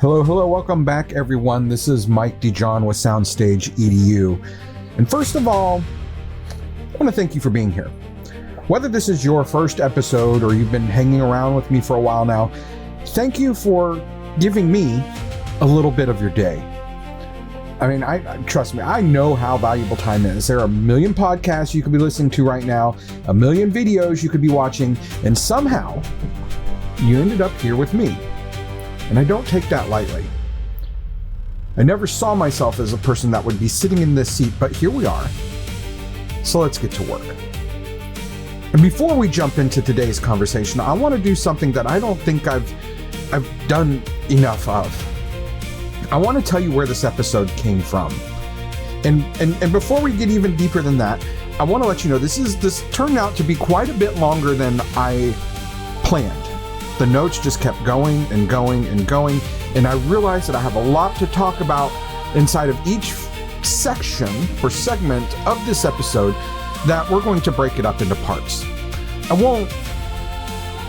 Hello, welcome back everyone. This is Mike DeJohn with Soundstage EDU. And first of all, I want to thank you for being here. Whether this is your first episode or you've been hanging around with me for a while now, thank you for giving me a little bit of your day. I mean, trust me, I know how valuable time is. There are a million podcasts you could be listening to right now, a million videos you could be watching, and somehow you ended up here with me. And I don't take that lightly. I never saw myself as a person that would be sitting in this seat, but here we are. So let's get to work. And before we jump into today's conversation, I want to do something that I don't think I've done enough of. I want to tell you where this episode came from. And before we get even deeper than that, I want to let you know this turned out to be quite a bit longer than I planned. The notes just kept going and going and going, and I realized that I have a lot to talk about inside of each section or segment of this episode that we're going to break it up into parts. I won't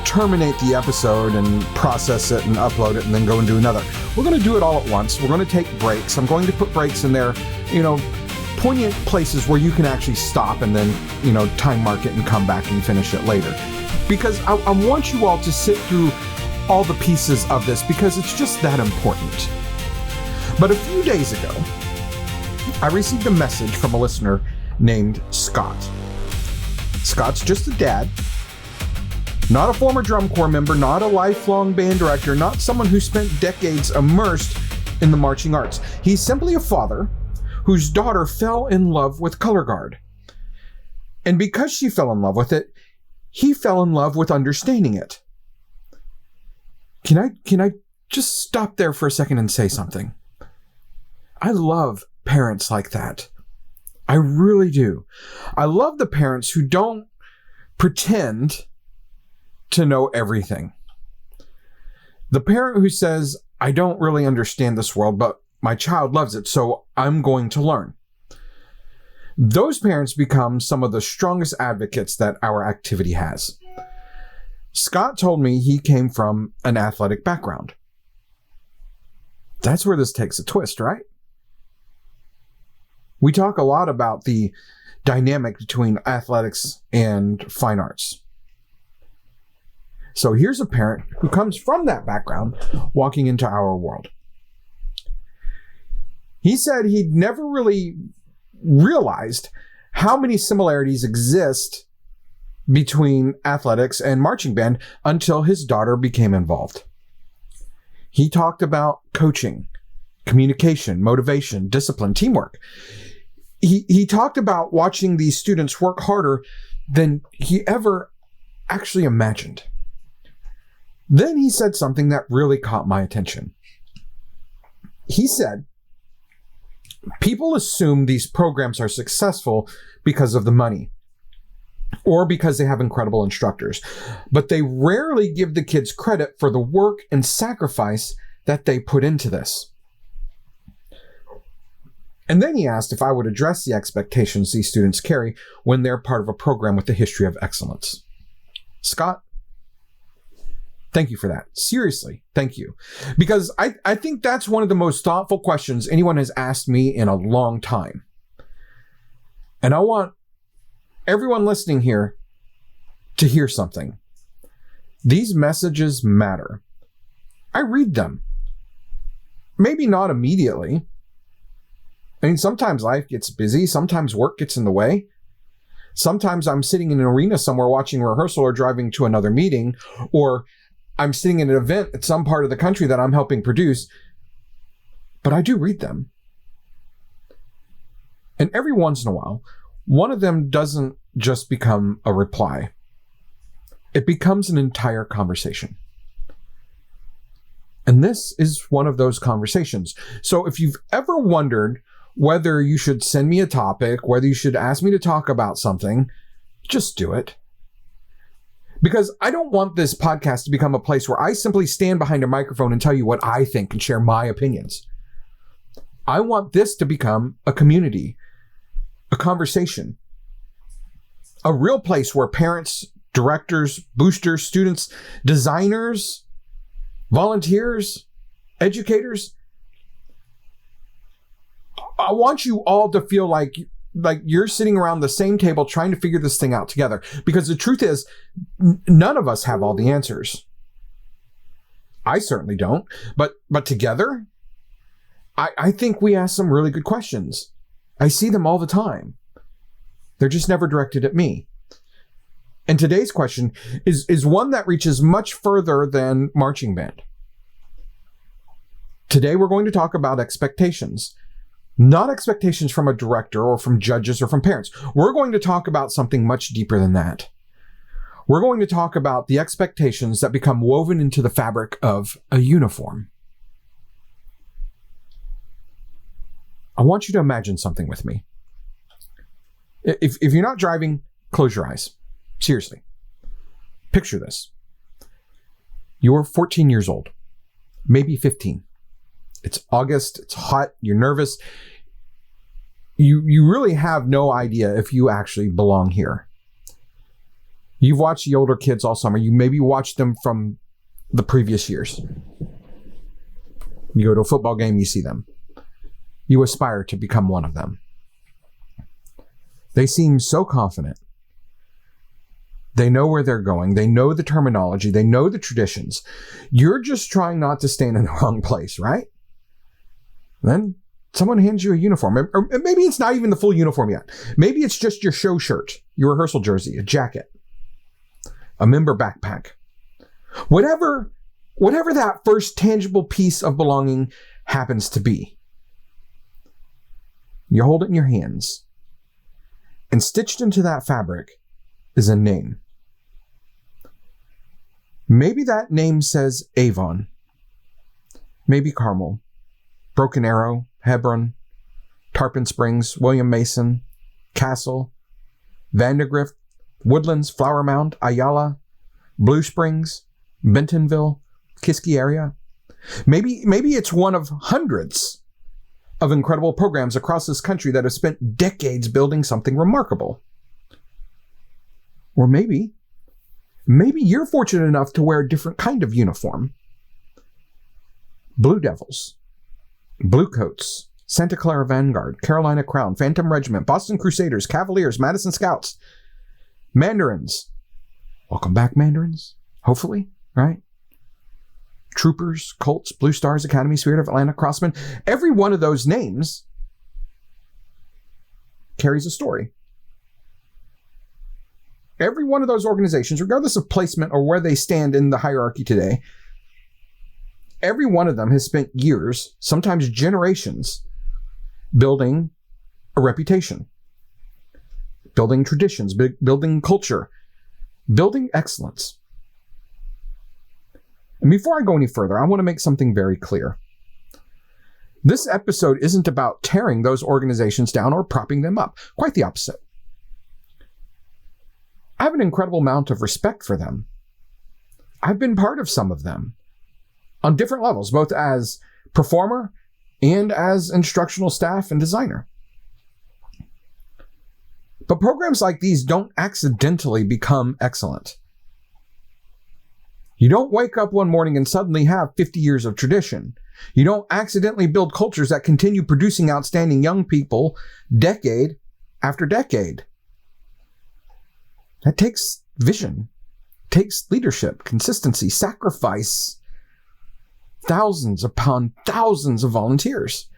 terminate the episode and process it and upload it and then go and do another. We're going to do it all at once. We're going to take breaks. I'm going to put breaks in there, poignant places where you can actually stop and then, time mark it and come back and finish it later. Because I want you all to sit through all the pieces of this because it's just that important. But a few days ago, I received a message from a listener named Scott. Scott's just a dad, not a former drum corps member, not a lifelong band director, not someone who spent decades immersed in the marching arts. He's simply a father whose daughter fell in love with color guard. And because she fell in love with it, he fell in love with understanding it. Can I just stop there for a second and say something? I love parents like that. I really do. I love the parents who don't pretend to know everything. The parent who says, I don't really understand this world, but my child loves it, so I'm going to learn. Those parents become some of the strongest advocates that our activity has. Scott told me he came from an athletic background. That's where this takes a twist, right? We talk a lot about the dynamic between athletics and fine arts. So here's a parent who comes from that background walking into our world. He said he'd never really realized how many similarities exist between athletics and marching band until his daughter became involved. He talked about coaching, communication, motivation, discipline, teamwork. He talked about watching these students work harder than he ever actually imagined. Then he said something that really caught my attention. He said, people assume these programs are successful because of the money or because they have incredible instructors, but they rarely give the kids credit for the work and sacrifice that they put into this. And then he asked if I would address the expectations these students carry when they're part of a program with a history of excellence. Scott, thank you for that. Seriously, thank you. Because I think that's one of the most thoughtful questions anyone has asked me in a long time. And I want everyone listening here to hear something. These messages matter. I read them. Maybe not immediately. I mean, sometimes life gets busy. Sometimes work gets in the way. Sometimes I'm sitting in an arena somewhere watching rehearsal or driving to another meeting, or I'm sitting in an event at some part of the country that I'm helping produce, but I do read them. And every once in a while, one of them doesn't just become a reply. It becomes an entire conversation. And this is one of those conversations. So if you've ever wondered whether you should send me a topic, whether you should ask me to talk about something, just do it. Because I don't want this podcast to become a place where I simply stand behind a microphone and tell you what I think and share my opinions. I want this to become a community, a conversation, a real place where parents, directors, boosters, students, designers, volunteers, Educators, I want you all to feel like you're sitting around the same table trying to figure this thing out together. Because the truth is, none of us have all the answers. I certainly don't. But together, I think we ask some really good questions. I see them all the time. They're just never directed at me. And today's question is one that reaches much further than marching band. Today we're going to talk about expectations. Not expectations from a director or from judges or from parents. We're going to talk about something much deeper than that. We're going to talk about the expectations that become woven into the fabric of a uniform. I want you to imagine something with me. If you're not driving, close your eyes. Seriously. Picture this. You're 14 years old, maybe 15. It's August, it's hot, you're nervous. You really have no idea if you actually belong here. You've watched the older kids all summer. You maybe watched them from the previous years. You go to a football game, you see them. You aspire to become one of them. They seem so confident. They know where they're going. They know the terminology. They know the traditions. You're just trying not to stand in the wrong place, right? Then someone hands you a uniform. Or maybe it's not even the full uniform yet. Maybe it's just your show shirt, your rehearsal jersey, a jacket, a member backpack. Whatever that first tangible piece of belonging happens to be. You hold it in your hands. And stitched into that fabric is a name. Maybe that name says Avon. Maybe Carmel, Broken Arrow, Hebron, Tarpon Springs, William Mason, Castle, Vandergrift, Woodlands, Flower Mound, Ayala, Blue Springs, Bentonville, Kiski area. Maybe it's one of hundreds of incredible programs across this country that have spent decades building something remarkable. Or maybe you're fortunate enough to wear a different kind of uniform. Blue Devils, Bluecoats, Santa Clara Vanguard, Carolina Crown, Phantom Regiment, Boston Crusaders, Cavaliers, Madison Scouts, Mandarins. Welcome back, Mandarins. Hopefully, right? Troopers, Colts, Blue Stars, Academy, Spirit of Atlanta, Crossmen. Every one of those names carries a story. Every one of those organizations, regardless of placement or where they stand in the hierarchy today, every one of them has spent years, sometimes generations, building a reputation, building traditions, building culture, building excellence. And before I go any further, I want to make something very clear. This episode isn't about tearing those organizations down or propping them up. Quite the opposite. I have an incredible amount of respect for them. I've been part of some of them on different levels, both as performer and as instructional staff and designer. But programs like these don't accidentally become excellent. You don't wake up one morning and suddenly have 50 years of tradition. You don't accidentally build cultures that continue producing outstanding young people decade after decade. That takes vision, takes leadership, consistency, sacrifice, thousands upon thousands of volunteers,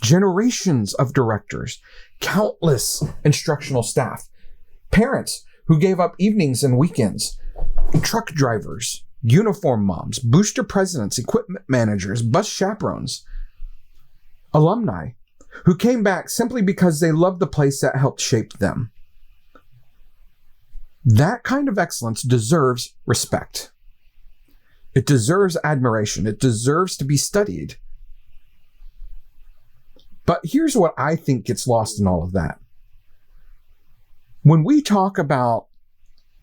generations of directors, countless instructional staff, parents who gave up evenings and weekends, truck drivers, uniform moms, booster presidents, equipment managers, bus chaperones, alumni who came back simply because they loved the place that helped shape them. That kind of excellence deserves respect. It deserves admiration. It deserves to be studied. But here's what I think gets lost in all of that. When we talk about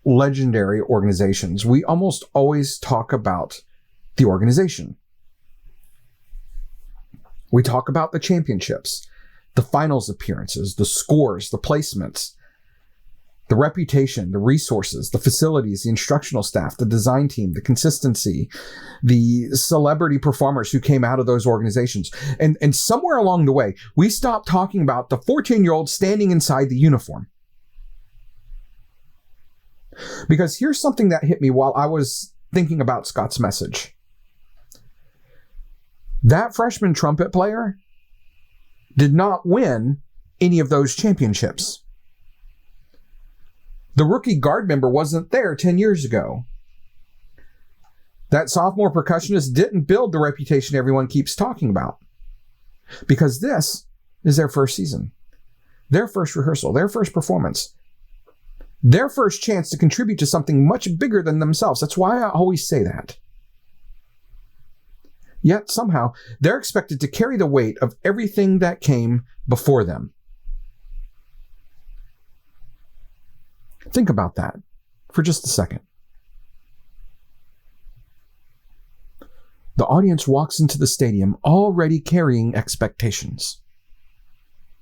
legendary organizations, we almost always talk about the organization. We talk about the championships, the finals appearances, the scores, the placements. The reputation, the resources, the facilities, the instructional staff, the design team, the consistency, the celebrity performers who came out of those organizations. And somewhere along the way, we stopped talking about the 14-year-old standing inside the uniform. Because here's something that hit me while I was thinking about Scott's message. That freshman trumpet player did not win any of those championships. The rookie guard member wasn't there 10 years ago. That sophomore percussionist didn't build the reputation everyone keeps talking about. Because this is their first season, their first rehearsal, their first performance, their first chance to contribute to something much bigger than themselves. That's why I always say that. Yet somehow they're expected to carry the weight of everything that came before them. Think about that for just a second. The audience walks into the stadium already carrying expectations.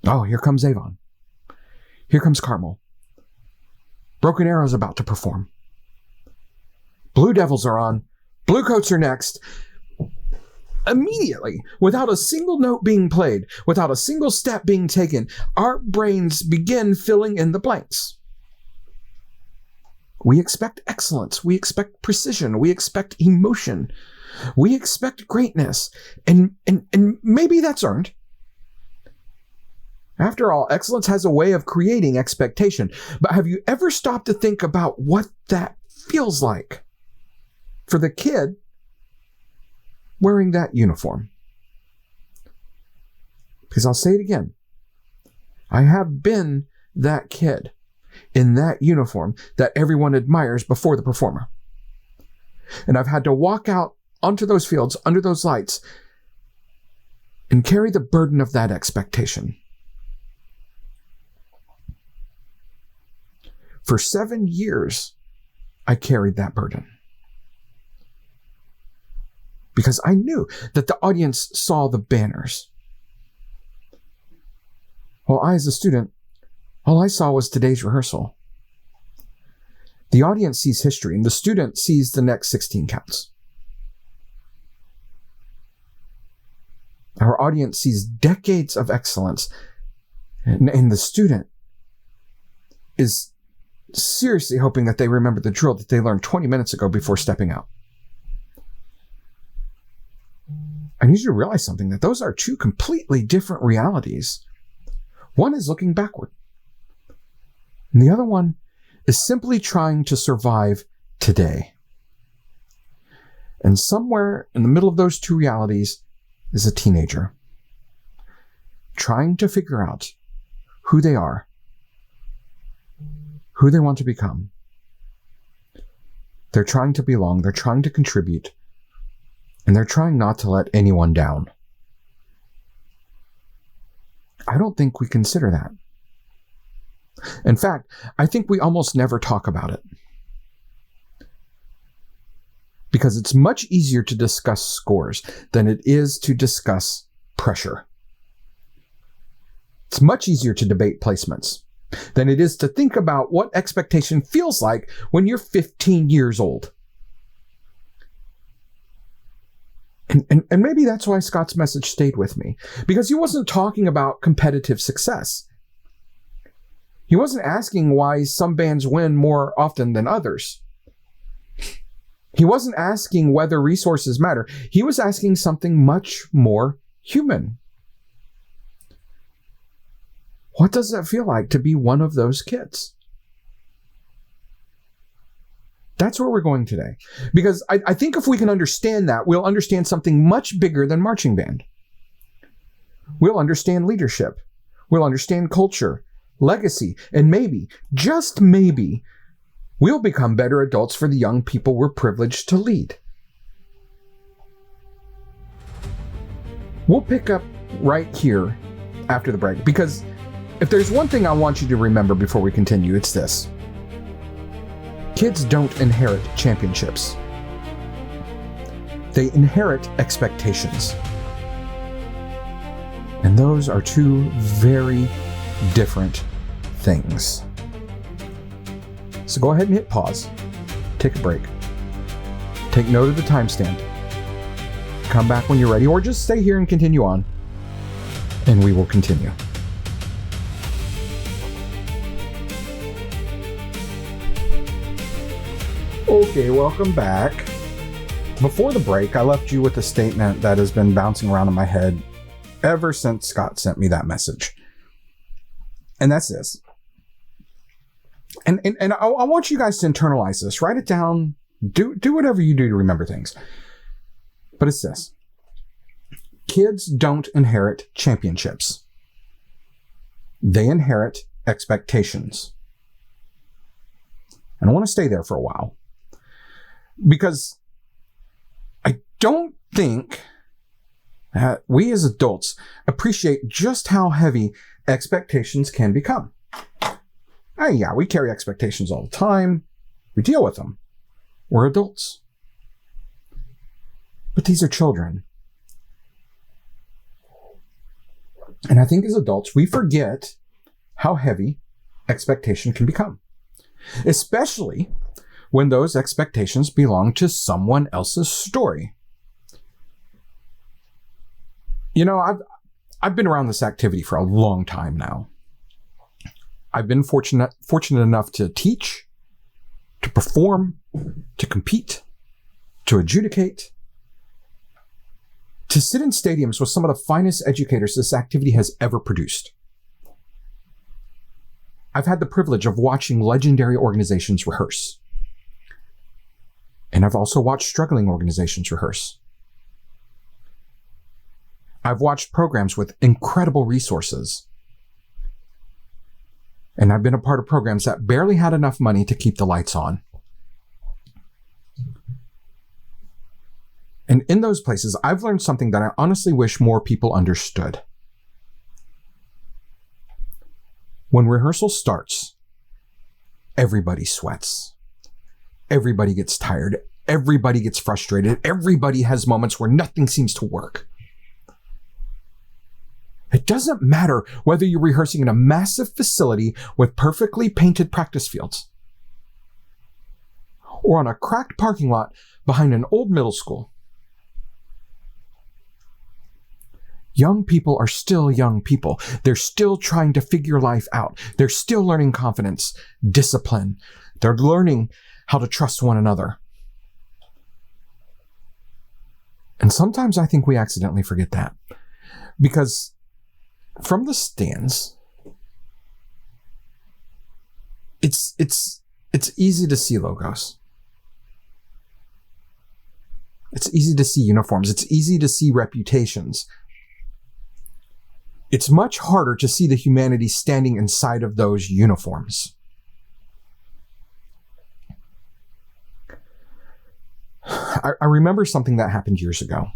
Oh, here comes Avon. Here comes Carmel. Broken Arrow's about to perform. Blue Devils are on. Bluecoats are next. Immediately, without a single note being played, without a single step being taken, our brains begin filling in the blanks. We expect excellence. We expect precision. We expect emotion. We expect greatness. And maybe that's earned. After all, excellence has a way of creating expectation. But have you ever stopped to think about what that feels like for the kid wearing that uniform? Because I'll say it again. I have been that kid in that uniform that everyone admires before the performer. And I've had to walk out onto those fields, under those lights, and carry the burden of that expectation. For 7 years, I carried that burden. Because I knew that the audience saw the banners. Well, I, as a student, all I saw was today's rehearsal. The audience sees history, and the student sees the next 16 counts. Our audience sees decades of excellence, and the student is seriously hoping that they remember the drill that they learned 20 minutes ago before stepping out. I need you to realize something, that those are two completely different realities. One is looking backward, and the other one is simply trying to survive today. And somewhere in the middle of those two realities is a teenager trying to figure out who they are, who they want to become. They're trying to belong, they're trying to contribute, and they're trying not to let anyone down. I don't think we consider that. In fact, I think we almost never talk about it. Because it's much easier to discuss scores than it is to discuss pressure. It's much easier to debate placements than it is to think about what expectation feels like when you're 15 years old. And maybe that's why Scott's message stayed with me. Because he wasn't talking about competitive success. He wasn't asking why some bands win more often than others. He wasn't asking whether resources matter. He was asking something much more human. What does it feel like to be one of those kids? That's where we're going today. Because I think if we can understand that, we'll understand something much bigger than marching band. We'll understand leadership. We'll understand culture, legacy, and maybe, just maybe, we'll become better adults for the young people we're privileged to lead. We'll pick up right here after the break, because if there's one thing I want you to remember before we continue, it's this. Kids don't inherit championships. They inherit expectations. And those are two very different things. So go ahead and hit pause. Take a break. Take note of the timestamp. Come back when you're ready, or just stay here and continue on, and we will continue. Okay, welcome back. Before the break, I left you with a statement that has been bouncing around in my head ever since Scott sent me that message. And that's this. And I want you guys to internalize this. Write it down. Do whatever you do to remember things. But it's this. Kids don't inherit championships. They inherit expectations. And I want to stay there for a while. Because I don't think that we as adults appreciate just how heavy expectations can become. Yeah, we carry expectations all the time. We deal with them. We're adults. But these are children. And I think as adults, we forget how heavy expectation can become. Especially when those expectations belong to someone else's story. You know, I've been around this activity for a long time now. I've been fortunate enough to teach, to perform, to compete, to adjudicate, to sit in stadiums with some of the finest educators this activity has ever produced. I've had the privilege of watching legendary organizations rehearse. And I've also watched struggling organizations rehearse. I've watched programs with incredible resources. And I've been a part of programs that barely had enough money to keep the lights on. And in those places, I've learned something that I honestly wish more people understood. When rehearsal starts, everybody sweats. Everybody gets tired. Everybody gets frustrated. Everybody has moments where nothing seems to work. It doesn't matter whether you're rehearsing in a massive facility with perfectly painted practice fields, or on a cracked parking lot behind an old middle school. Young people are still young people. They're still trying to figure life out. They're still learning confidence, discipline. They're learning how to trust one another. And sometimes I think we accidentally forget that. Because from the stands, it's easy to see logos. It's easy to see uniforms. It's easy to see reputations. It's much harder to see the humanity standing inside of those uniforms. I remember something that happened years ago.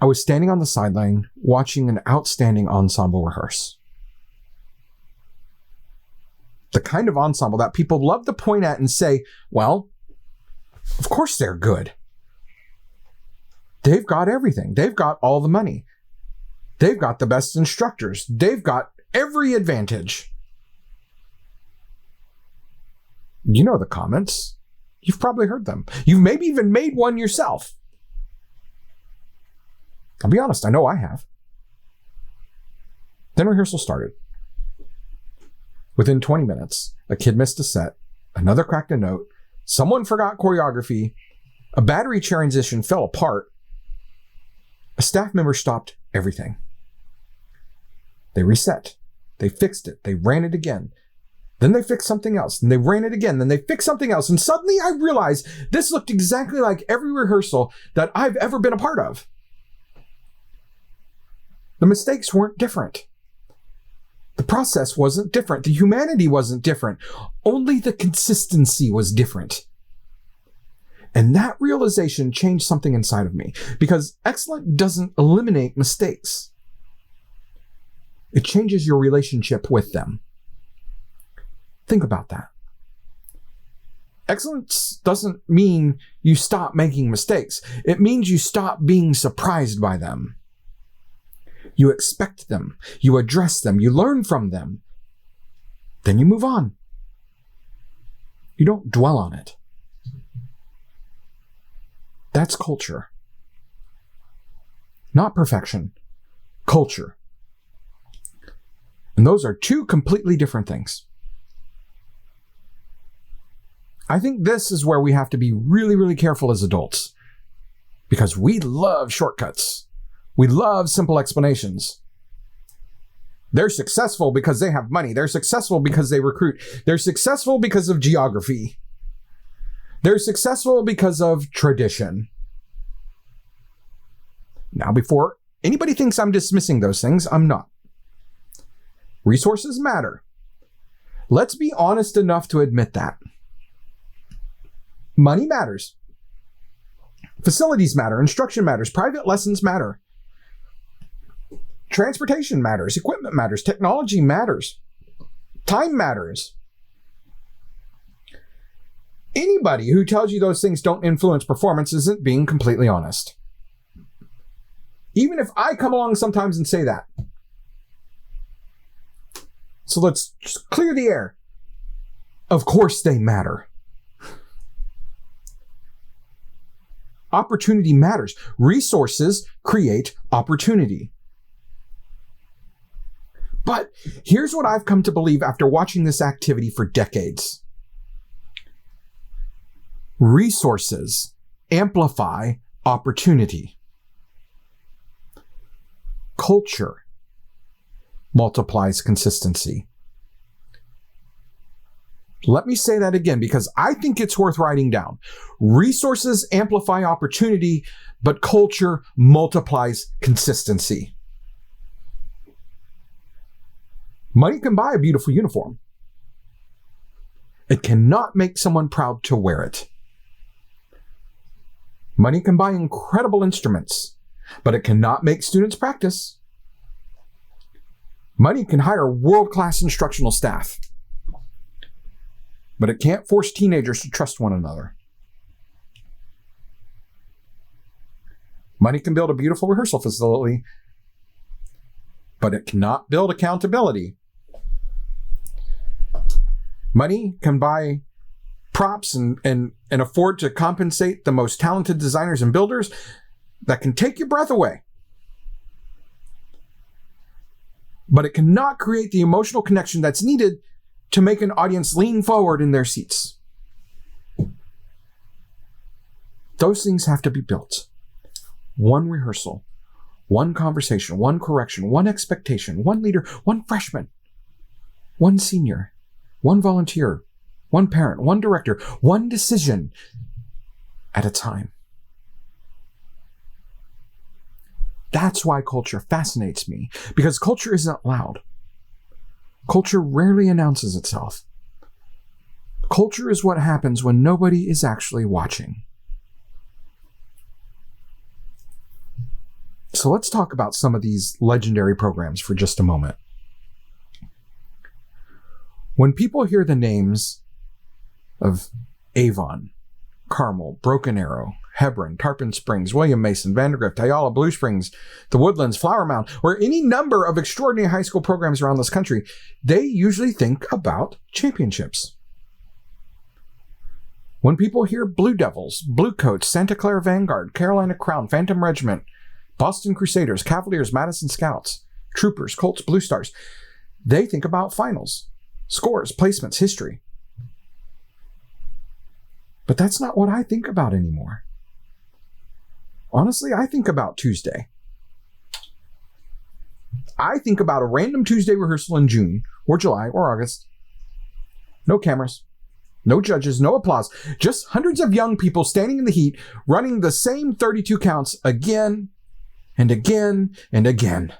I was standing on the sideline watching an outstanding ensemble rehearse. The kind of ensemble that people love to point at and say, well, of course they're good. They've got everything. They've got all the money. They've got the best instructors. They've got every advantage. You know the comments. You've probably heard them. You've maybe even made one yourself. I'll be honest, I know I have. Then rehearsal started. Within 20 minutes, a kid missed a set, another cracked a note, someone forgot choreography, a battery transition fell apart, a staff member stopped everything. They reset. They fixed it. They ran it again. Then they fixed something else, and they ran it again. Then they fixed something else, and suddenly I realized this looked exactly like every rehearsal that I've ever been a part of. The mistakes weren't different. The process wasn't different. The humanity wasn't different. Only the consistency was different. And that realization changed something inside of me, because excellence doesn't eliminate mistakes. It changes your relationship with them. Think about that. Excellence doesn't mean you stop making mistakes. It means you stop being surprised by them. You expect them. You address them. You learn from them. Then you move on. You don't dwell on it. That's culture. Not perfection. Culture. And those are two completely different things. I think this is where we have to be really, really careful as adults, because we love shortcuts. We love simple explanations. They're successful because they have money. They're successful because they recruit. They're successful because of geography. They're successful because of tradition. Now, before anybody thinks I'm dismissing those things, I'm not. Resources matter. Let's be honest enough to admit that. Money matters. Facilities matter. Instruction matters. Private lessons matter. Transportation matters. Equipment matters. Technology matters. Time matters. Anybody who tells you those things don't influence performance isn't being completely honest. Even if I come along sometimes and say that. So let's just clear the air. Of course they matter. Opportunity matters. Resources create opportunity. But here's what I've come to believe after watching this activity for decades. Resources amplify opportunity. Culture multiplies consistency. Let me say that again because I think it's worth writing down. Resources amplify opportunity, but culture multiplies consistency. Money can buy a beautiful uniform. It cannot make someone proud to wear it. Money can buy incredible instruments, but it cannot make students practice. Money can hire world-class instructional staff, but it can't force teenagers to trust one another. Money can build a beautiful rehearsal facility, but it cannot build accountability. Money can buy props and afford to compensate the most talented designers and builders that can take your breath away. But it cannot create the emotional connection that's needed to make an audience lean forward in their seats. Those things have to be built. One rehearsal, one conversation, one correction, one expectation, one leader, one freshman, one senior, one volunteer, one parent, one director, one decision at a time. That's why culture fascinates me, because culture isn't loud. Culture rarely announces itself. Culture is what happens when nobody is actually watching. So let's talk about some of these legendary programs for just a moment. When people hear the names of Avon, Carmel, Broken Arrow, Hebron, Tarpon Springs, William Mason, Vandergrift, Ayala, Blue Springs, the Woodlands, Flower Mound, or any number of extraordinary high school programs around this country, they usually think about championships. When people hear Blue Devils, Bluecoats, Santa Clara Vanguard, Carolina Crown, Phantom Regiment, Boston Crusaders, Cavaliers, Madison Scouts, Troopers, Colts, Blue Stars, they think about finals, scores, placements, history. But that's not what I think about anymore. Honestly, I think about Tuesday. I think about a random Tuesday rehearsal in June or July or August. No cameras, no judges, no applause. Just hundreds of young people standing in the heat, running the same 32 counts again and again and again.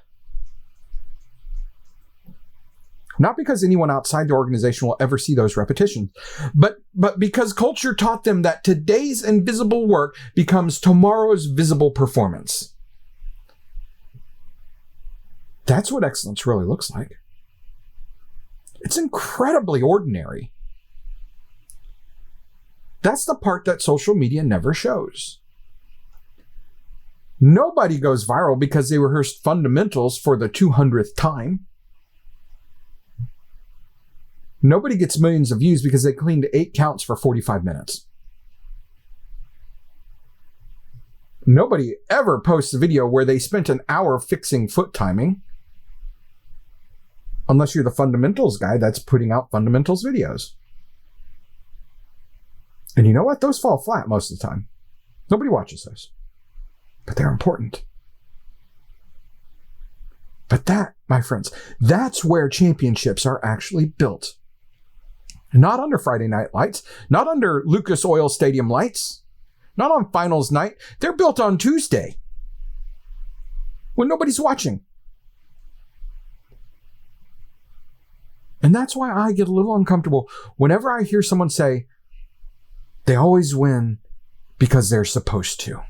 Not because anyone outside the organization will ever see those repetitions, but because culture taught them that today's invisible work becomes tomorrow's visible performance. That's what excellence really looks like. It's incredibly ordinary. That's the part that social media never shows. Nobody goes viral because they rehearsed fundamentals for the 200th time. Nobody gets millions of views because they cleaned 8 counts for 45 minutes. Nobody ever posts a video where they spent an hour fixing foot timing. Unless you're the fundamentals guy that's putting out fundamentals videos. And you know what? Those fall flat most of the time. Nobody watches those. But they're important. But that, my friends, that's where championships are actually built. Not under Friday night lights, not under Lucas Oil Stadium lights, not on finals night. They're built on Tuesday when nobody's watching. And that's why I get a little uncomfortable whenever I hear someone say, they always win because they're supposed to.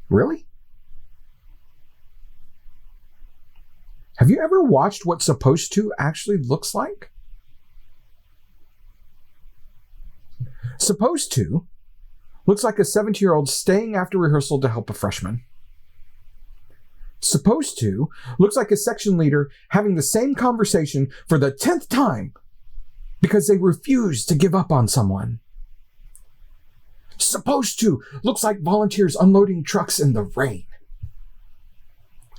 Really? Have you ever watched what supposed to actually looks like? Supposed to looks like a 17-year-old staying after rehearsal to help a freshman. Supposed to looks like a section leader having the same conversation for the 10th time because they refuse to give up on someone. Supposed to looks like volunteers unloading trucks in the rain.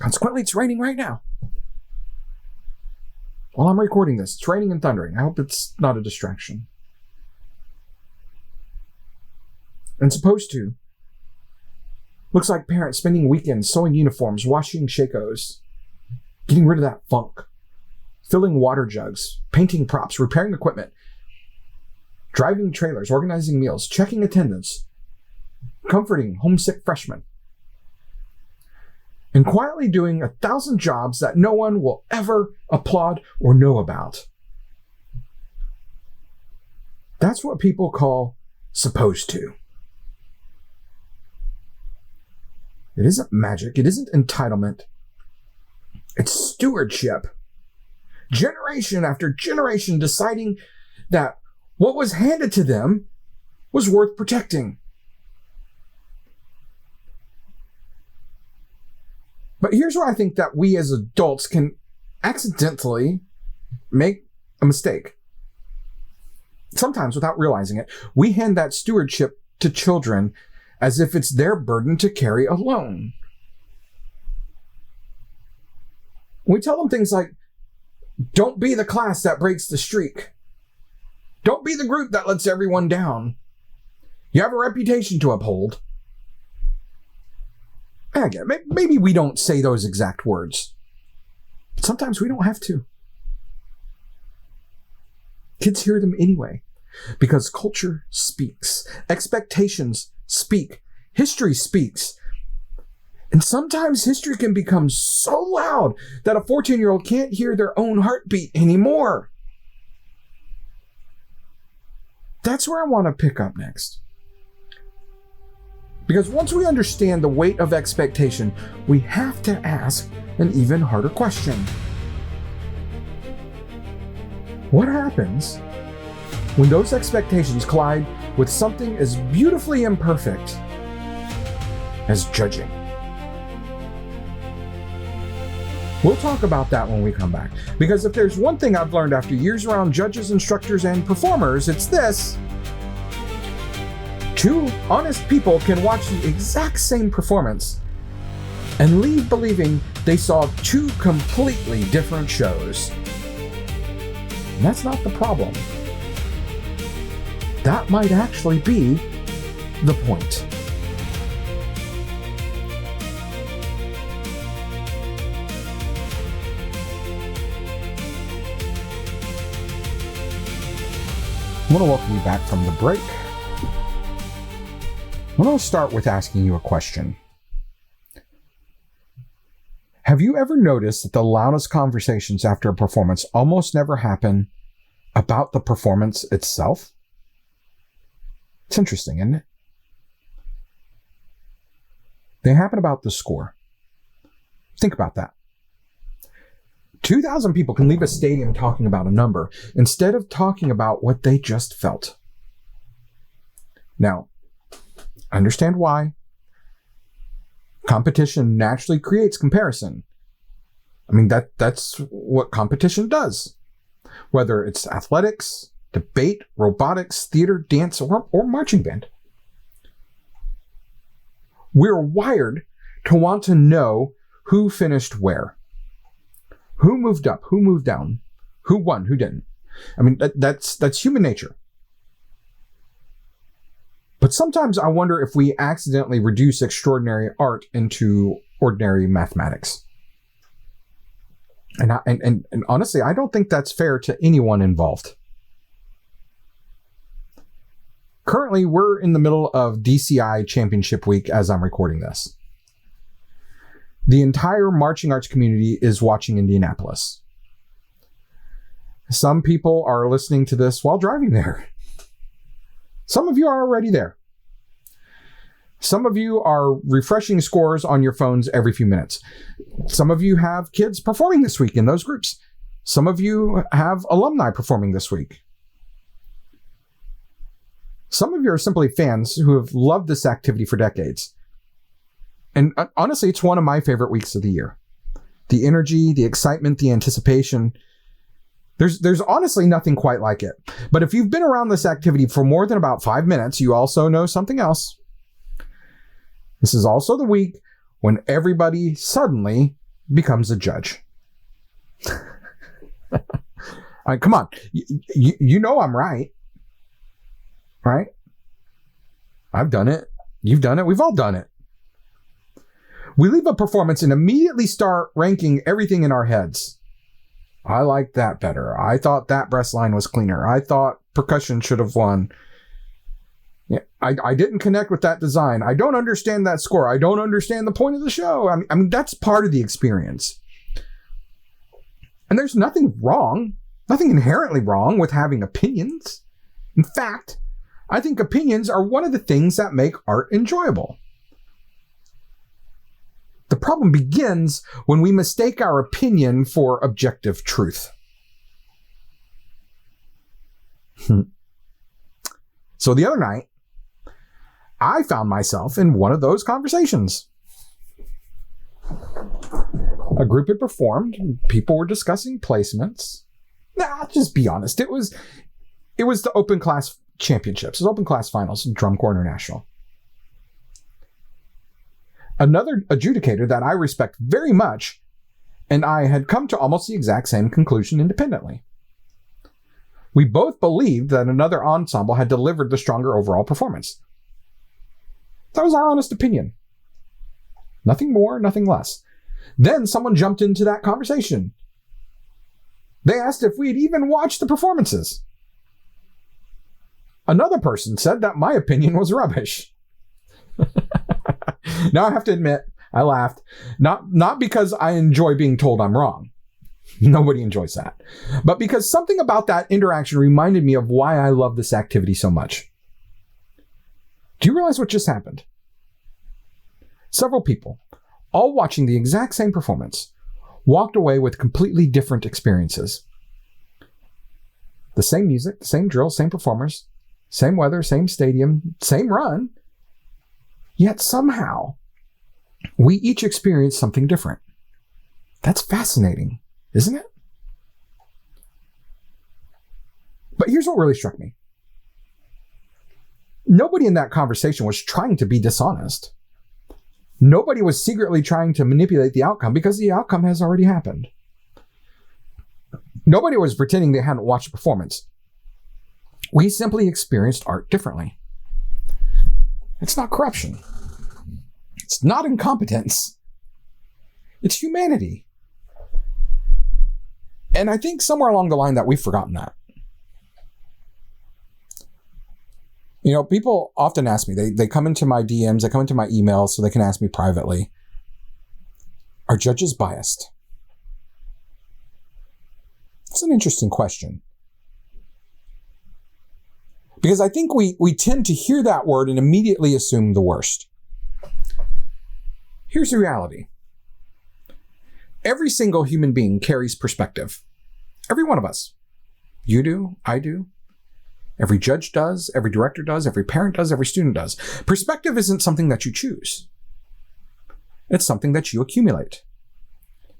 Consequently, it's raining right now. While I'm recording this, it's raining and thundering. I hope it's not a distraction. And supposed to looks like parents spending weekends sewing uniforms, washing Shakos, getting rid of that funk, filling water jugs, painting props, repairing equipment, driving trailers, organizing meals, checking attendance, comforting homesick freshmen, and quietly doing 1,000 jobs that no one will ever applaud or know about. That's what people call supposed to. It isn't magic. It isn't entitlement. It's stewardship. Generation after generation deciding that what was handed to them was worth protecting. But here's where I think that we as adults can accidentally make a mistake. Sometimes without realizing it, we hand that stewardship to children as if it's their burden to carry alone. We tell them things like, don't be the class that breaks the streak. Don't be the group that lets everyone down. You have a reputation to uphold. And again, maybe we don't say those exact words. But sometimes we don't have to. Kids hear them anyway, because culture speaks. Expectations speak. History speaks. And sometimes history can become so loud that a 14-year-old can't hear their own heartbeat anymore. That's where I want to pick up next. Because once we understand the weight of expectation, we have to ask an even harder question. What happens when those expectations collide with something as beautifully imperfect as judging? We'll talk about that when we come back. Because if there's one thing I've learned after years around judges, instructors, and performers, it's this. Two honest people can watch the exact same performance and leave believing they saw two completely different shows. And that's not the problem. That might actually be the point. I want to welcome you back from the break. I want to start with asking you a question. Have you ever noticed that the loudest conversations after a performance almost never happen about the performance itself? It's interesting, isn't it? They happen about the score. Think about that. 2,000 people can leave a stadium talking about a number instead of talking about what they just felt. Now, I understand why. Competition naturally creates comparison. I mean, that's what competition does. whether it's athletics, debate, robotics, theater, dance, or marching band. We're wired to want to know who finished where, who moved up, who moved down, who won, who didn't. I mean, that's human nature. But sometimes I wonder if we accidentally reduce extraordinary art into ordinary mathematics. And honestly, I don't think that's fair to anyone involved. Currently, we're in the middle of DCI Championship Week as I'm recording this. The entire marching arts community is watching Indianapolis. Some people are listening to this while driving there. Some of you are already there. Some of you are refreshing scores on your phones every few minutes. Some of you have kids performing this week in those groups. Some of you have alumni performing this week. Some of you are simply fans who have loved this activity for decades. And honestly, it's one of my favorite weeks of the year. The energy, the excitement, the anticipation. There's honestly nothing quite like it. But if you've been around this activity for more than about 5 minutes, you also know something else. This is also the week when everybody suddenly becomes a judge. Come on. You know I'm right. Right? I've done it. You've done it. We've all done it. We leave a performance and immediately start ranking everything in our heads. I like that better. I thought that breast line was cleaner. I thought percussion should have won. Yeah, I didn't connect with that design. I don't understand that score. I don't understand the point of the show. I mean, that's part of the experience. And there's nothing wrong, nothing inherently wrong with having opinions. In fact, I think opinions are one of the things that make art enjoyable. The problem begins when we mistake our opinion for objective truth. So the other night, I found myself in one of those conversations. A group had performed. People were discussing placements. Nah, just be honest. It was the open class championships, the open class finals, Drum Corps International. Another adjudicator that I respect very much, and I had come to almost the exact same conclusion independently. We both believed that another ensemble had delivered the stronger overall performance. That was our honest opinion. Nothing more, nothing less. Then someone jumped into that conversation. They asked if we'd even watched the performances. Another person said that my opinion was rubbish. Now I have to admit, I laughed. Not because I enjoy being told I'm wrong. Nobody enjoys that. But because something about that interaction reminded me of why I love this activity so much. Do you realize what just happened? Several people, all watching the exact same performance, walked away with completely different experiences. The same music, the same drill, same performers, same weather, same stadium, same run. Yet somehow, we each experienced something different. That's fascinating, isn't it? But here's what really struck me. Nobody in that conversation was trying to be dishonest. Nobody was secretly trying to manipulate the outcome because the outcome has already happened. Nobody was pretending they hadn't watched the performance. We simply experienced art differently. It's not corruption. It's not incompetence. It's humanity. And I think somewhere along the line that we've forgotten that. You know, people often ask me, they come into my DMs, they come into my emails so they can ask me privately, are judges biased? It's an interesting question. Because I think we tend to hear that word and immediately assume the worst. Here's the reality. Every single human being carries perspective. Every one of us. You do, I do. Every judge does, every director does, every parent does, every student does. Perspective isn't something that you choose. It's something that you accumulate.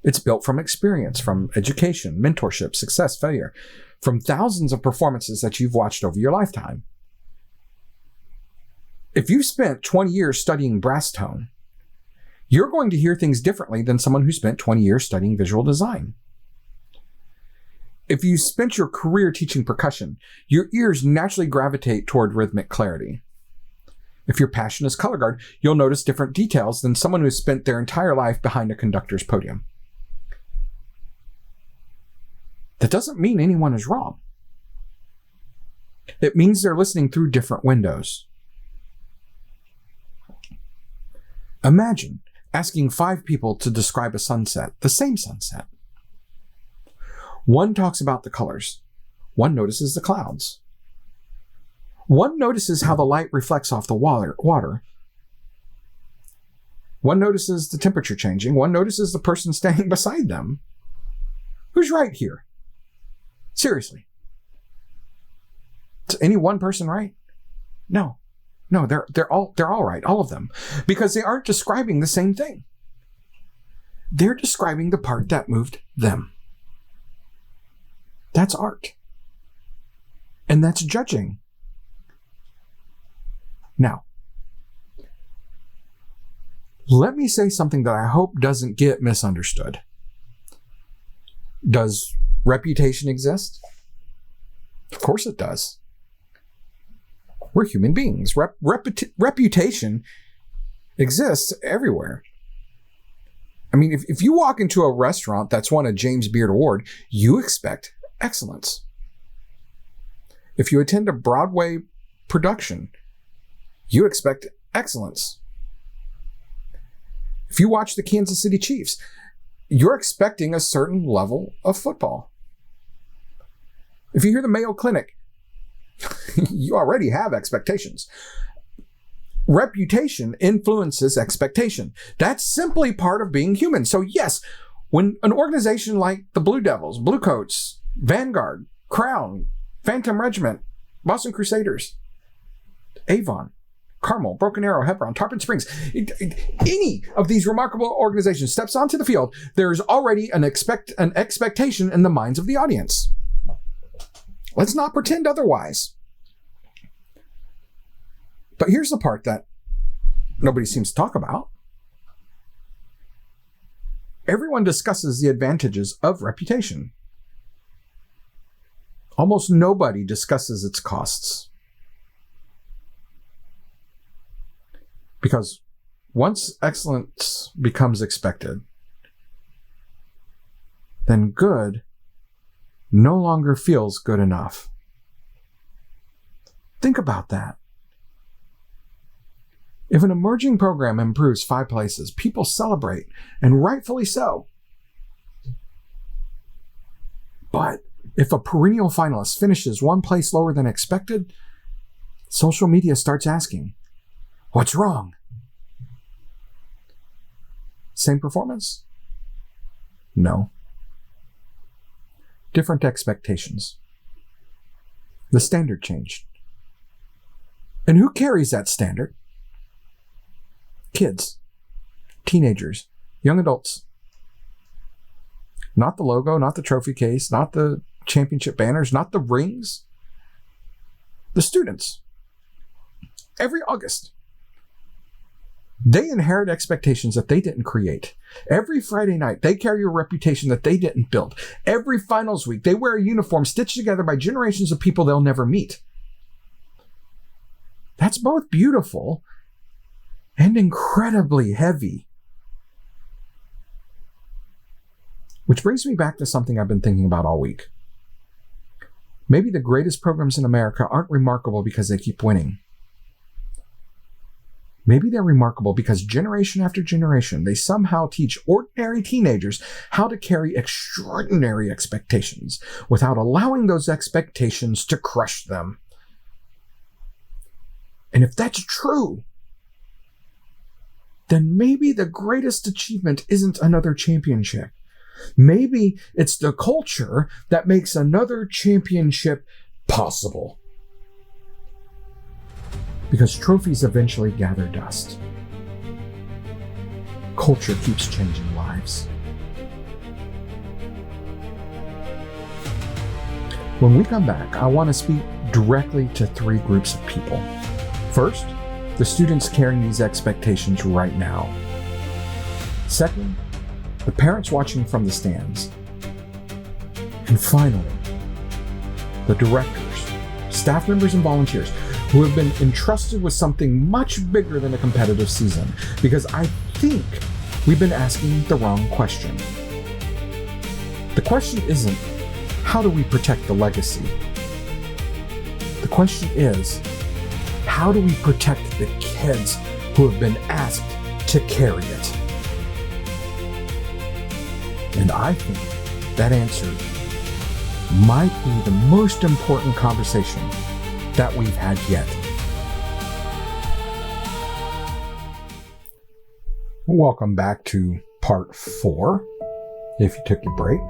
It's built from experience, from education, mentorship, success, failure, from thousands of performances that you've watched over your lifetime. If you've spent 20 years studying brass tone, you're going to hear things differently than someone who spent 20 years studying visual design. If you spent your career teaching percussion, your ears naturally gravitate toward rhythmic clarity. If your passion is color guard, you'll notice different details than someone who has spent their entire life behind a conductor's podium. That doesn't mean anyone is wrong. It means they're listening through different windows. Imagine asking 5 people to describe a sunset, the same sunset. One talks about the colors. One notices the clouds. One notices how the light reflects off the water. One notices the temperature changing. One notices the person standing beside them. Who's right here? Seriously. Is any one person right? No, they're all right, all of them, because they aren't describing the same thing. They're describing the part that moved them. That's art. And that's judging. Now, let me say something that I hope doesn't get misunderstood. Does reputation exist? Of course it does. We're human beings. Reputation exists everywhere. I mean, if you walk into a restaurant that's won a James Beard Award, you expect excellence. If you attend a Broadway production, you expect excellence. If you watch the Kansas City Chiefs, you're expecting a certain level of football. If you hear the Mayo Clinic, you already have expectations. Reputation influences expectation. That's simply part of being human. So yes, when an organization like the Blue Devils, Bluecoats, Vanguard, Crown, Phantom Regiment, Boston Crusaders, Avon, Carmel, Broken Arrow, Hebron, Tarpon Springs, any of these remarkable organizations steps onto the field, there's already an expectation in the minds of the audience. Let's not pretend otherwise. But here's the part that nobody seems to talk about. Everyone discusses the advantages of reputation. Almost nobody discusses its costs. Because once excellence becomes expected, then good no longer feels good enough. Think about that. If an emerging program improves 5 places, people celebrate, and rightfully so. But if a perennial finalist finishes 1 place lower than expected, social media starts asking, what's wrong? Same performance? No. Different expectations. The standard changed. And who carries that standard? Kids, teenagers, young adults. Not the logo, not the trophy case, not the championship banners, not the rings. The students. Every August, they inherit expectations that they didn't create. Every Friday night, they carry a reputation that they didn't build. Every finals week, they wear a uniform stitched together by generations of people they'll never meet. That's both beautiful and incredibly heavy. Which brings me back to something I've been thinking about all week. Maybe the greatest programs in America aren't remarkable because they keep winning. Maybe they're remarkable because generation after generation, they somehow teach ordinary teenagers how to carry extraordinary expectations without allowing those expectations to crush them. And if that's true, then maybe the greatest achievement isn't another championship. Maybe it's the culture that makes another championship possible. Because trophies eventually gather dust. Culture keeps changing lives. When we come back, I want to speak directly to three groups of people. First, the students carrying these expectations right now. Second, the parents watching from the stands. And finally, the directors, staff members, and volunteers who have been entrusted with something much bigger than a competitive season, because I think we've been asking the wrong question. The question isn't, how do we protect the legacy? The question is, how do we protect the kids who have been asked to carry it? And I think that answer might be the most important conversation that we've had yet. Welcome back to part 4. If you took your break,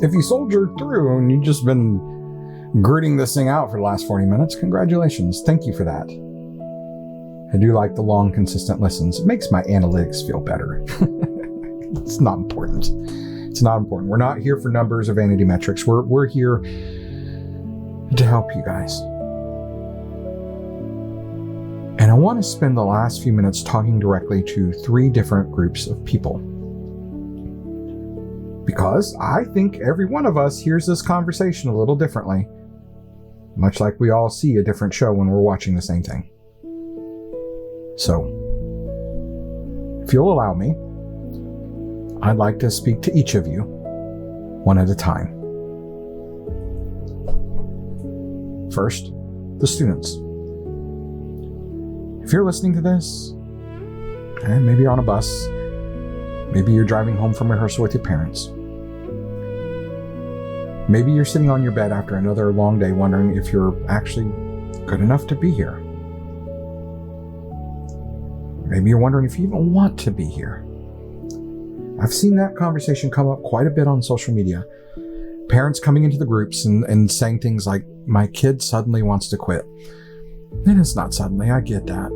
if you soldiered through and you've just been gritting this thing out for the last 40 minutes, congratulations. Thank you for that. I do like the long, consistent listens. It makes my analytics feel better. It's not important. It's not important. We're not here for numbers or vanity metrics. We're here to help you guys. And I want to spend the last few minutes talking directly to 3 different groups of people. Because I think every one of us hears this conversation a little differently. Much like we all see a different show when we're watching the same thing. So, if you'll allow me, I'd like to speak to each of you, one at a time. First, the students. If you're listening to this, and maybe you're on a bus, maybe you're driving home from rehearsal with your parents, maybe you're sitting on your bed after another long day wondering if you're actually good enough to be here. Maybe you're wondering if you even want to be here. I've seen that conversation come up quite a bit on social media. Parents coming into the groups and saying things like, my kid suddenly wants to quit. And it's not suddenly, I get that.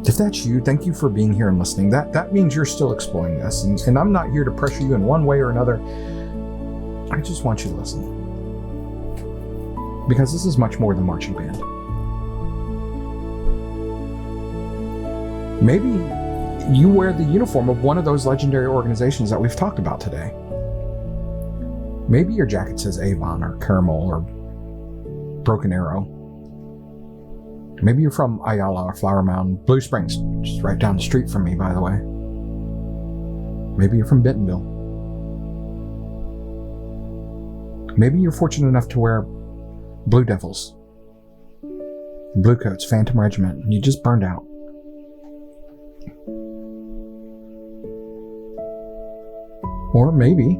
If that's you, thank you for being here and listening. That means you're still exploring this. And I'm not here to pressure you in one way or another. I just want you to listen. Because this is much more than marching band. Maybe you wear the uniform of one of those legendary organizations that we've talked about today. Maybe your jacket says Avon or Carmel or Broken Arrow. Maybe you're from Ayala or Flower Mound, Blue Springs, just right down the street from me, by the way. Maybe you're from Bentonville. Maybe you're fortunate enough to wear Blue Devils, Bluecoats, Phantom Regiment, and you just burned out. Or maybe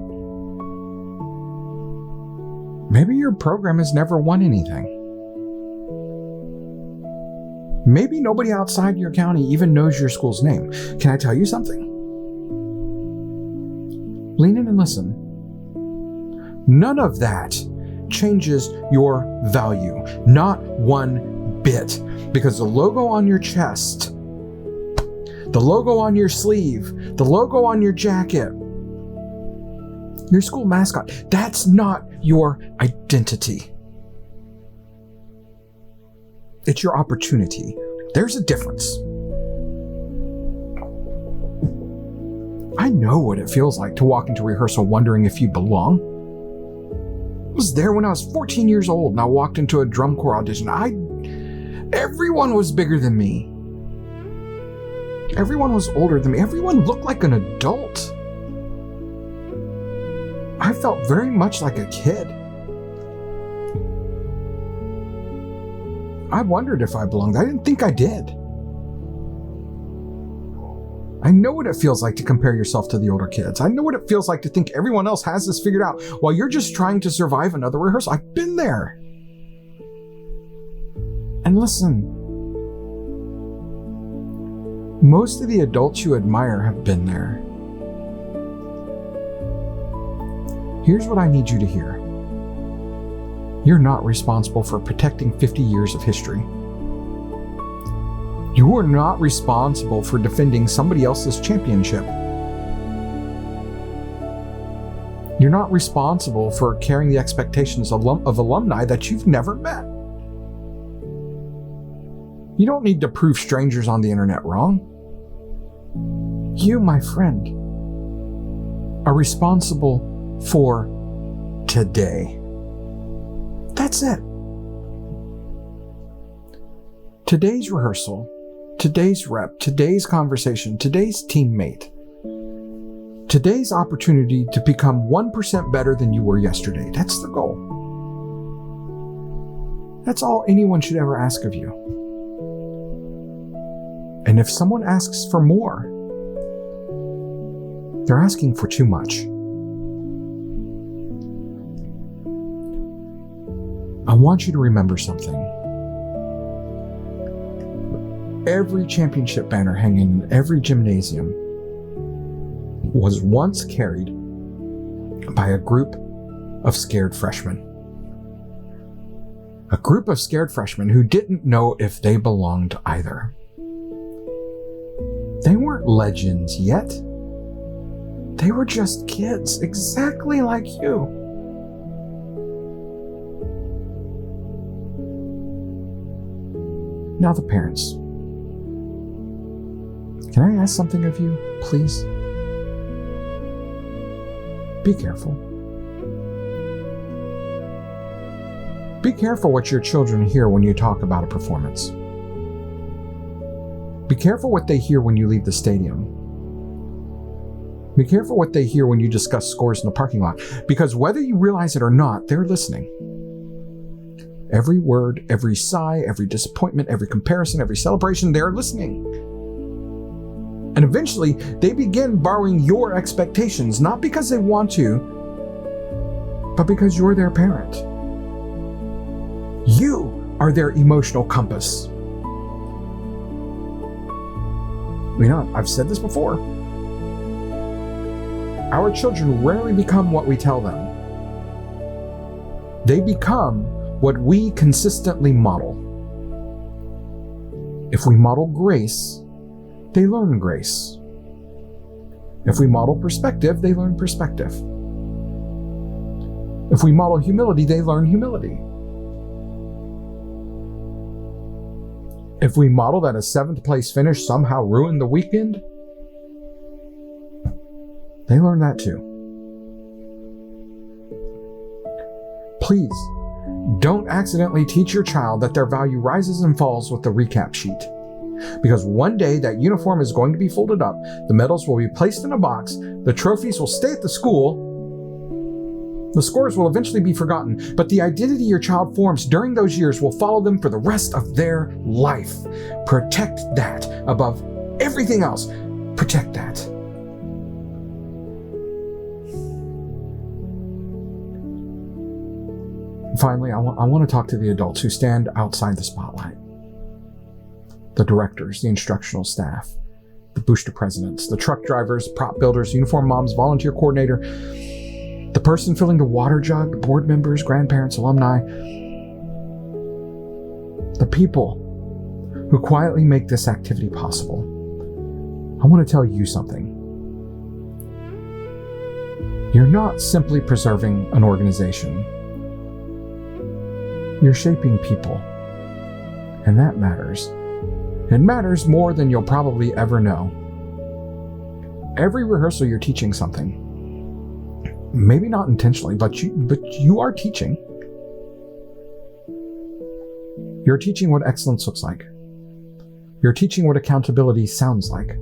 your program has never won anything. Maybe nobody outside your county even knows your school's name. Can I tell you something? Lean in and listen. None of that changes your value. Not one bit. Because the logo on your chest, the logo on your sleeve, the logo on your jacket, your school mascot, that's not your identity. It's your opportunity. There's a difference. I know what it feels like to walk into rehearsal wondering if you belong. I was there when I was 14 years old and I walked into a drum corps audition. Everyone was bigger than me. Everyone was older than me. Everyone looked like an adult. I felt very much like a kid. I wondered if I belonged. I didn't think I did. I know what it feels like to compare yourself to the older kids. I know what it feels like to think everyone else has this figured out while you're just trying to survive another rehearsal. I've been there. And listen, most of the adults you admire have been there. Here's what I need you to hear. You're not responsible for protecting 50 years of history. You are not responsible for defending somebody else's championship. You're not responsible for carrying the expectations of alumni that you've never met. You don't need to prove strangers on the internet wrong. You, my friend, are responsible for today. That's it. Today's rehearsal, today's rep, today's conversation, today's teammate, today's opportunity to become 1% better than you were yesterday. That's the goal. That's all anyone should ever ask of you. And if someone asks for more, they're asking for too much. I want you to remember something. Every championship banner hanging in every gymnasium was once carried by a group of scared freshmen. A group of scared freshmen who didn't know if they belonged either. They weren't legends yet. They were just kids, exactly like you. Now the parents. Can I ask something of you, please? Be careful. Be careful what your children hear when you talk about a performance. Be careful what they hear when you leave the stadium. Be careful what they hear when you discuss scores in the parking lot, because whether you realize it or not, they're listening. Every word, every sigh, every disappointment, every comparison, every celebration, they're listening. And eventually, they begin borrowing your expectations, not because they want to, but because you're their parent. You are their emotional compass. You know, I've said this before. Our children rarely become what we tell them. They become what we consistently model. If we model grace, they learn grace. If we model perspective, they learn perspective. If we model humility, they learn humility. If we model that a 7th place finish somehow ruined the weekend, they learn that too. Please, don't accidentally teach your child that their value rises and falls with the recap sheet. Because one day that uniform is going to be folded up, the medals will be placed in a box, the trophies will stay at the school, the scores will eventually be forgotten, but the identity your child forms during those years will follow them for the rest of their life. Protect that above everything else. Protect that. Finally, I want to talk to the adults who stand outside the spotlight. The directors, the instructional staff, the booster presidents, the truck drivers, prop builders, uniform moms, volunteer coordinator, the person filling the water jug, the board members, grandparents, alumni, the people who quietly make this activity possible. I want to tell you something. You're not simply preserving an organization. You're shaping people, and that matters. It matters more than you'll probably ever know. Every rehearsal, you're teaching something. Maybe not intentionally, but you are teaching. You're teaching what excellence looks like. You're teaching what accountability sounds like.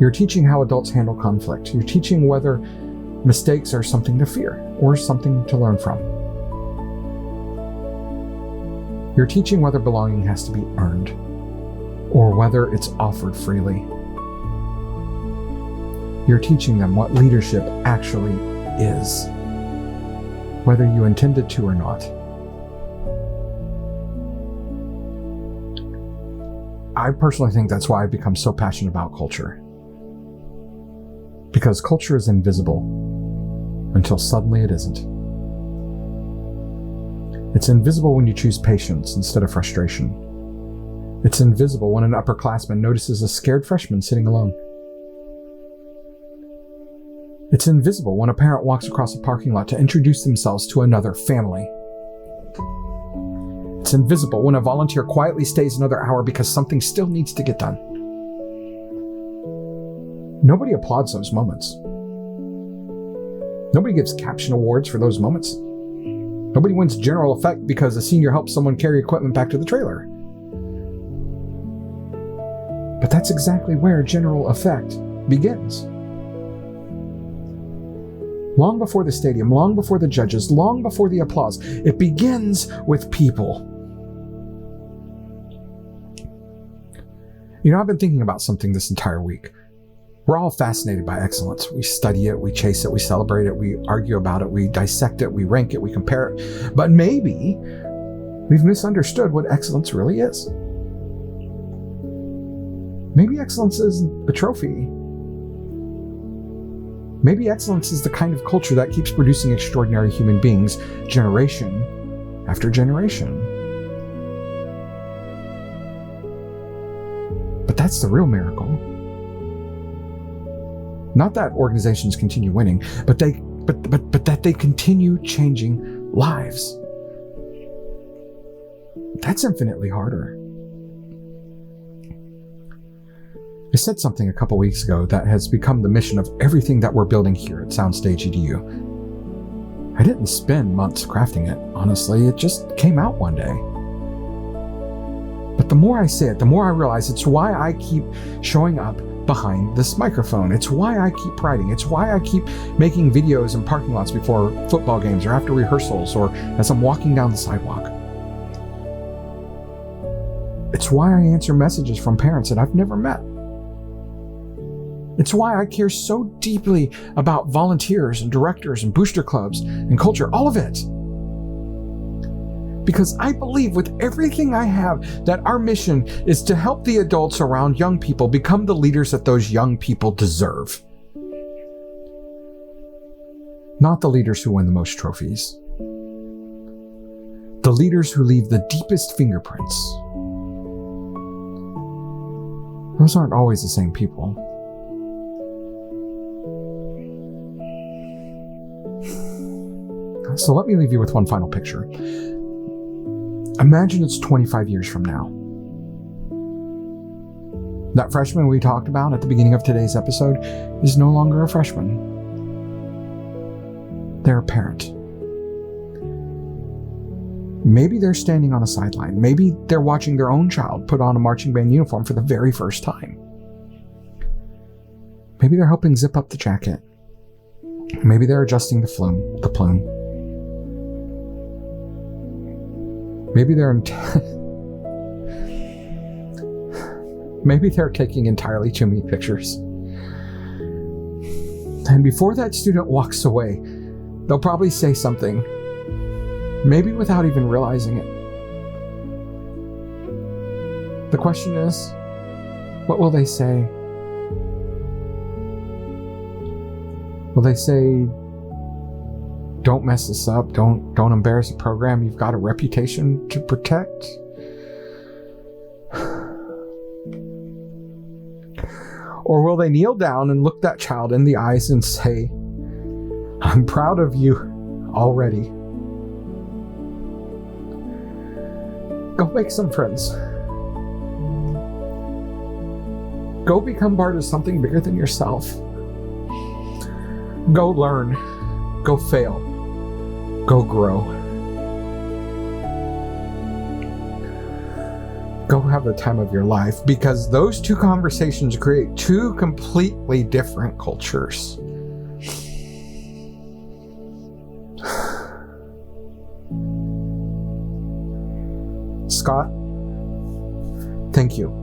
You're teaching how adults handle conflict. You're teaching whether mistakes are something to fear or something to learn from. You're teaching whether belonging has to be earned or whether it's offered freely. You're teaching them what leadership actually is, whether you intended to or not. I personally think that's why I've become so passionate about culture. Because culture is invisible until suddenly it isn't. It's invisible when you choose patience instead of frustration. It's invisible when an upperclassman notices a scared freshman sitting alone. It's invisible when a parent walks across a parking lot to introduce themselves to another family. It's invisible when a volunteer quietly stays another hour because something still needs to get done. Nobody applauds those moments. Nobody gives caption awards for those moments. Nobody wins general effect because a senior helps someone carry equipment back to the trailer. But that's exactly where general effect begins. Long before the stadium, long before the judges, long before the applause, it begins with people. You know, I've been thinking about something this entire week. We're all fascinated by excellence. We study it, we chase it, we celebrate it, we argue about it, we dissect it, we rank it, we compare it. But maybe we've misunderstood what excellence really is. Maybe excellence isn't a trophy. Maybe excellence is the kind of culture that keeps producing extraordinary human beings generation after generation. But that's the real miracle. Not that organizations continue winning, but that they continue changing lives. That's infinitely harder. I said something a couple weeks ago that has become the mission of everything that we're building here at Soundstage EDU. I didn't spend months crafting it, honestly. It just came out one day. But the more I say it, the more I realize it's why I keep showing up behind this microphone. It's why I keep writing. It's why I keep making videos in parking lots before football games or after rehearsals or as I'm walking down the sidewalk. It's why I answer messages from parents that I've never met. It's why I care so deeply about volunteers and directors and booster clubs and culture, all of it. Because I believe with everything I have that our mission is to help the adults around young people become the leaders that those young people deserve. Not the leaders who win the most trophies. The leaders who leave the deepest fingerprints. Those aren't always the same people. So let me leave you with one final picture. Imagine it's 25 years from now. That freshman we talked about at the beginning of today's episode is no longer a freshman. They're a parent. Maybe they're standing on a sideline. Maybe they're watching their own child put on a marching band uniform for the very first time. Maybe they're helping zip up the jacket. Maybe they're adjusting the plume. Maybe maybe they're taking entirely too many pictures. And before that student walks away, they'll probably say something, maybe without even realizing it. The question is, what will they say? Will they say, don't mess this up, don't embarrass the program, you've got a reputation to protect? Or will they kneel down and look that child in the eyes and say, I'm proud of you already. Go make some friends. Go become part of something bigger than yourself. Go learn. Go fail. Go grow. Go have the time of your life, because those two conversations create two completely different cultures. Scott, thank you.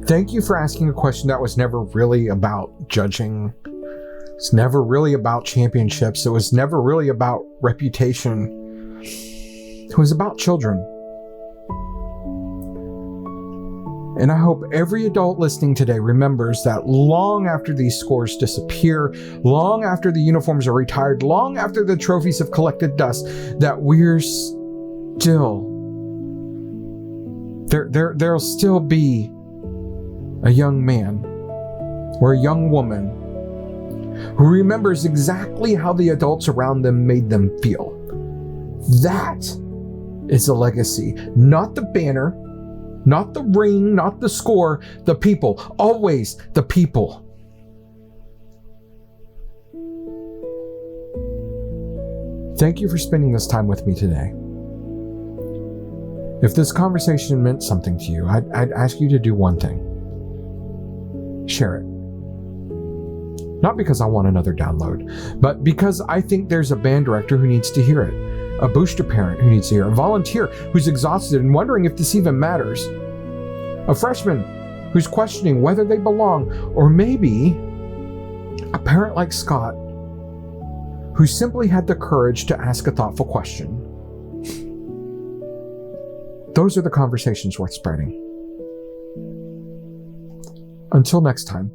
Thank you for asking a question that was never really about judging. It's never really about championships. It was never really about reputation. It was about children. And I hope every adult listening today remembers that long after these scores disappear, long after the uniforms are retired, long after the trophies have collected dust, that we're still, there'll still be a young man or a young woman who remembers exactly how the adults around them made them feel. That is a legacy. Not the banner, not the ring, not the score, the people. Always the people. Thank you for spending this time with me today. If this conversation meant something to you, I'd ask you to do one thing. Share it. Not because I want another download, but because I think there's a band director who needs to hear it, a booster parent who needs to hear it, a volunteer who's exhausted and wondering if this even matters, a freshman who's questioning whether they belong, or maybe a parent like Scott who simply had the courage to ask a thoughtful question. Those are the conversations worth spreading. Until next time,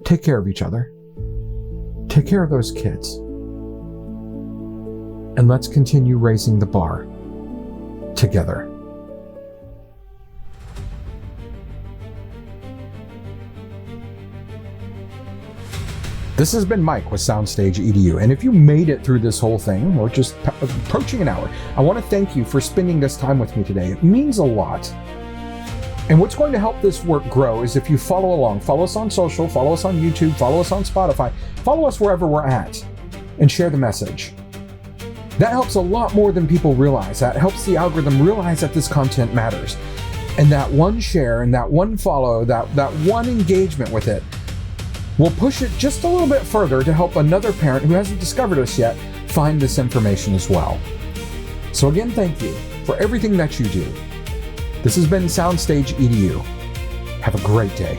take care of each other. Take care of those kids. And let's continue raising the bar together. This has been Mike with Soundstage EDU, and if you made it through this whole thing, or just approaching an hour, I want to thank you for spending this time with me today. It means a lot. And what's going to help this work grow is if you follow along. Follow us on social, follow us on YouTube, follow us on Spotify, follow us wherever we're at, and share the message. That helps a lot more than people realize. That helps the algorithm realize that this content matters. And that one share and that one follow, that one engagement with it, we'll push it just a little bit further to help another parent who hasn't discovered us yet find this information as well. So again, thank you for everything that you do. This has been Soundstage EDU. Have a great day.